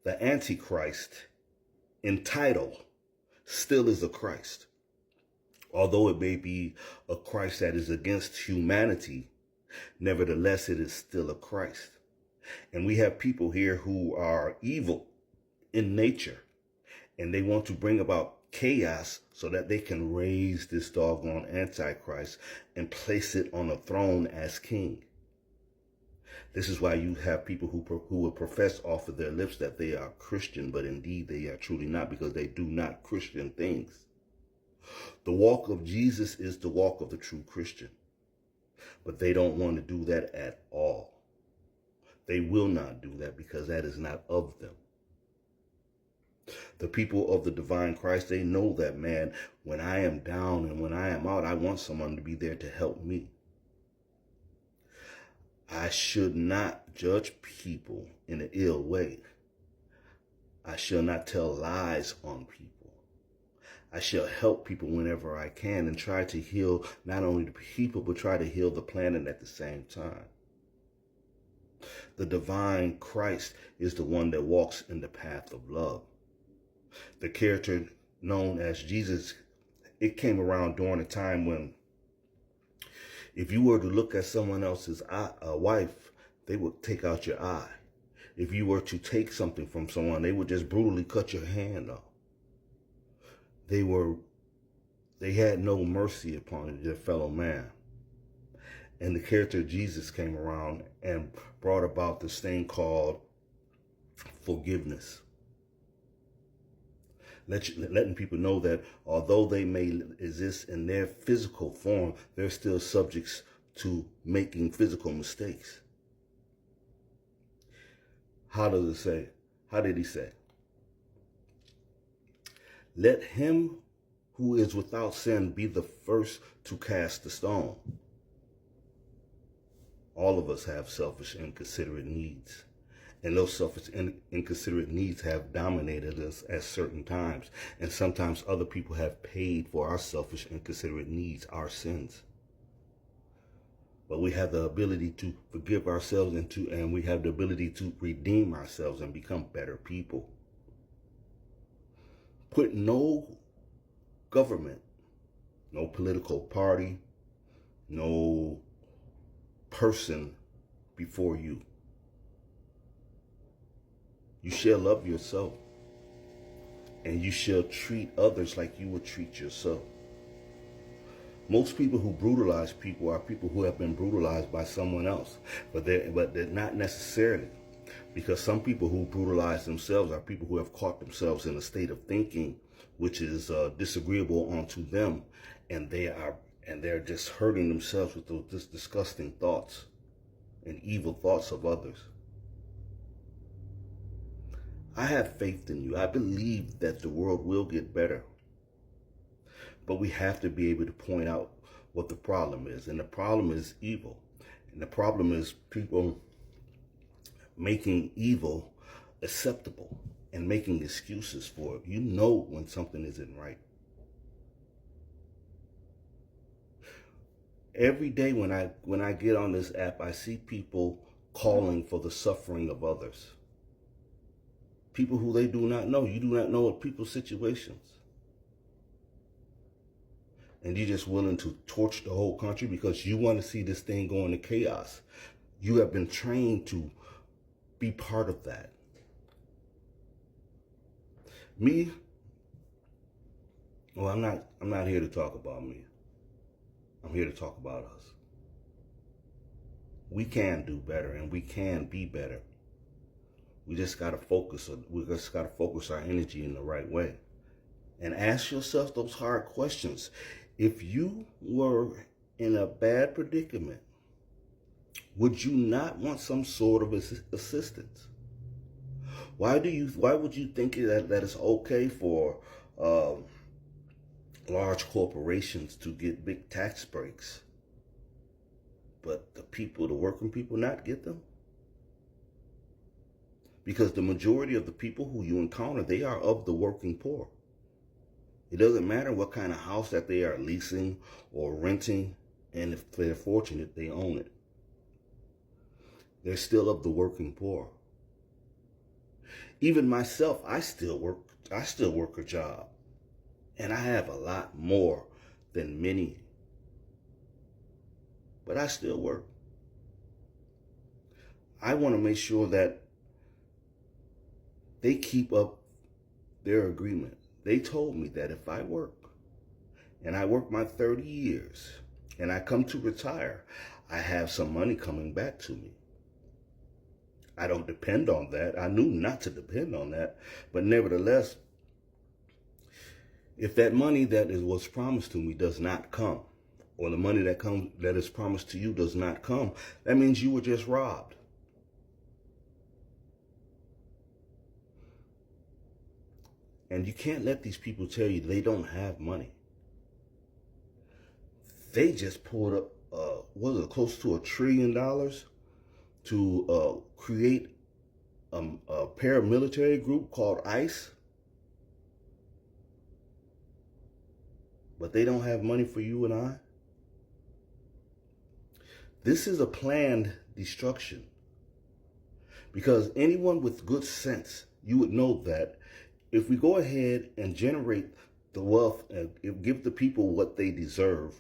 the Antichrist in title still is a Christ. Although it may be a Christ that is against humanity, nevertheless, it is still a Christ. And we have people here who are evil in nature, and they want to bring about chaos so that they can raise this doggone Antichrist and place it on a throne as king. This is why you have people who will profess off of their lips that they are Christian, but indeed they are truly not, because they do not Christian things. The walk of Jesus is the walk of the true Christian, but they don't want to do that at all. They will not do that because that is not of them. The people of the divine Christ, they know that, man, when I am down and when I am out, I want someone to be there to help me. I should not judge people in an ill way. I shall not tell lies on people. I shall help people whenever I can and try to heal not only the people, but try to heal the planet at the same time. The divine Christ is the one that walks in the path of love. The character known as Jesus, it came around during a time when if you were to look at someone else's wife, they would take out your eye. If you were to take something from someone, they would just brutally cut your hand off. They had no mercy upon their fellow man. And the character of Jesus came around and brought about this thing called forgiveness. Letting people know that although they may exist in their physical form, they're still subjects to making physical mistakes. How does it say? How did he say? Let him who is without sin be the first to cast the stone. All of us have selfish, inconsiderate needs. And those selfish, inconsiderate needs have dominated us at certain times. And sometimes other people have paid for our selfish, inconsiderate needs, our sins. But we have the ability to forgive ourselves and we have the ability to redeem ourselves and become better people. Put no government, no political party, no person before you. You shall love yourself, and you shall treat others like you would treat yourself. Most people who brutalize people are people who have been brutalized by someone else, but they're not necessarily, because some people who brutalize themselves are people who have caught themselves in a state of thinking which is disagreeable unto them, and they're just hurting themselves with those disgusting thoughts and evil thoughts of others. I have faith in you. I believe that the world will get better. But we have to be able to point out what the problem is. And the problem is evil. And the problem is people making evil acceptable and making excuses for it. You know when something isn't right. Every day when I get on this app, I see people calling for the suffering of others. People who they do not know. You do not know people's situations. And you're just willing to torch the whole country because you want to see this thing go into chaos. You have been trained to be part of that. Me, well, I'm not here to talk about me. I'm here to talk about us. We can do better and we can be better. We just got to focus. We just got to focus our energy in the right way. And ask yourself those hard questions. If you were in a bad predicament, would you not want some sort of assistance? Why would you think that it's okay for large corporations to get big tax breaks, but the working people not get them? Because the majority of the people who you encounter, they are of the working poor. It doesn't matter what kind of house that they are leasing or renting, and if they're fortunate, they own it. They're still of the working poor. Even myself, I still work a job. And I have a lot more than many. But I still work. I want to make sure that they keep up their agreement. They told me that if I work, and I work my 30 years, and I come to retire, I have some money coming back to me. I don't depend on that. I knew not to depend on that. But nevertheless, if that money that was promised to me does not come, or the money that is promised to you does not come, that means you were just robbed. And you can't let these people tell you they don't have money. They just pulled up, close to $1 trillion to create a paramilitary group called ICE. But they don't have money for you and I. This is a planned destruction. Because anyone with good sense, you would know that if we go ahead and generate the wealth and give the people what they deserve,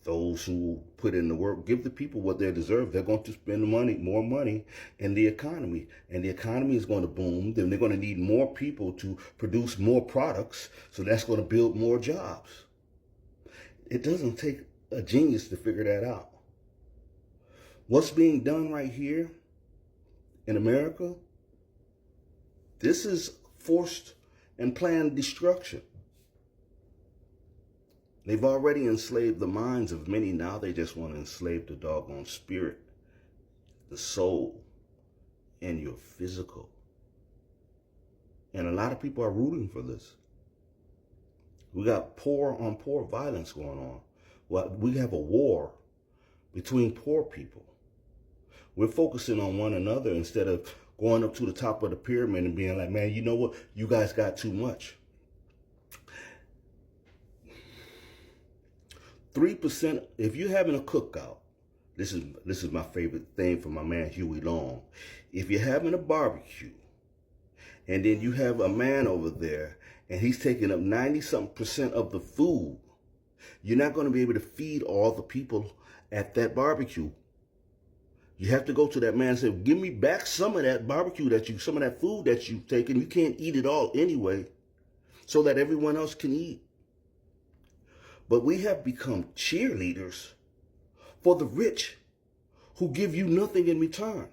those who put in the work, give the people what they deserve, they're going to spend more money in the economy. And the economy is going to boom. Then they're going to need more people to produce more products. So that's going to build more jobs. It doesn't take a genius to figure that out. What's being done right here in America, this is forced and planned destruction. They've already enslaved the minds of many. Now they just want to enslave the doggone spirit, the soul, and your physical. And a lot of people are rooting for this. We got poor on poor violence going on. Well, we have a war between poor people. We're focusing on one another instead of going up to the top of the pyramid and being like, man, you know what? You guys got too much. 3%, if you're having a cookout, this is my favorite thing from my man Huey Long. If you're having a barbecue, and then you have a man over there, and he's taking up 90-something% of the food, you're not going to be able to feed all the people at that barbecue. You have to go to that man and say, give me back some of that barbecue some of that food that you've taken. You can't eat it all anyway, so that everyone else can eat. But we have become cheerleaders for the rich who give you nothing in return.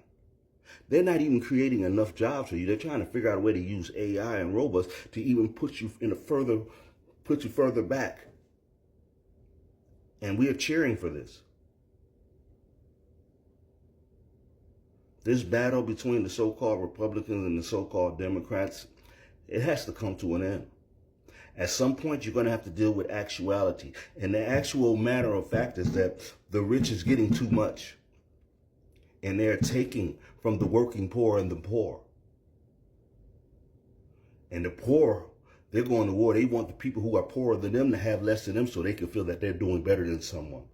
They're not even creating enough jobs for you. They're trying to figure out a way to use AI and robots to even put you further back. And we are cheering for this. This battle between the so-called Republicans and the so-called Democrats, it has to come to an end. At some point, you're going to have to deal with actuality. And the actual matter of fact is that the rich is getting too much. And they're taking from the working poor and the poor. And the poor, they're going to war. They want the people who are poorer than them to have less than them so they can feel that they're doing better than someone.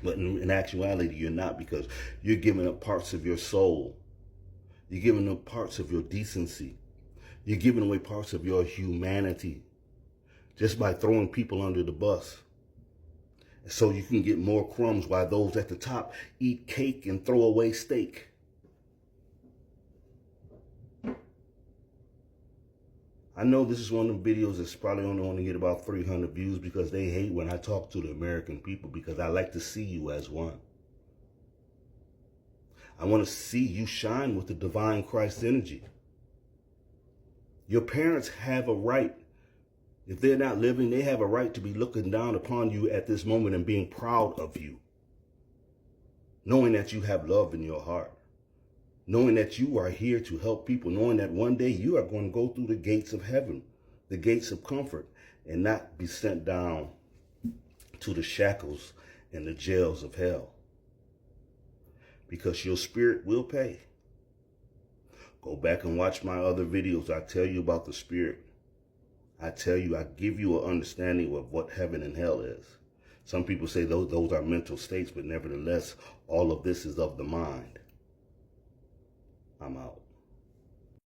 But in actuality, you're not, because you're giving up parts of your soul. You're giving up parts of your decency. You're giving away parts of your humanity just by throwing people under the bus. So you can get more crumbs while those at the top eat cake and throw away steak. I know this is one of the videos that's probably only going to get about 300 views because they hate when I talk to the American people, because I like to see you as one. I want to see you shine with the divine Christ energy. Your parents have a right. If they're not living, they have a right to be looking down upon you at this moment and being proud of you. Knowing that you have love in your heart. Knowing that you are here to help people. Knowing that one day you are going to go through the gates of heaven, the gates of comfort, and not be sent down to the shackles and the jails of hell. Because your spirit will pay. Go back and watch my other videos. I tell you about the spirit. I give you an understanding of what heaven and hell is. Some people say those are mental states, but nevertheless, all of this is of the mind. I'm out.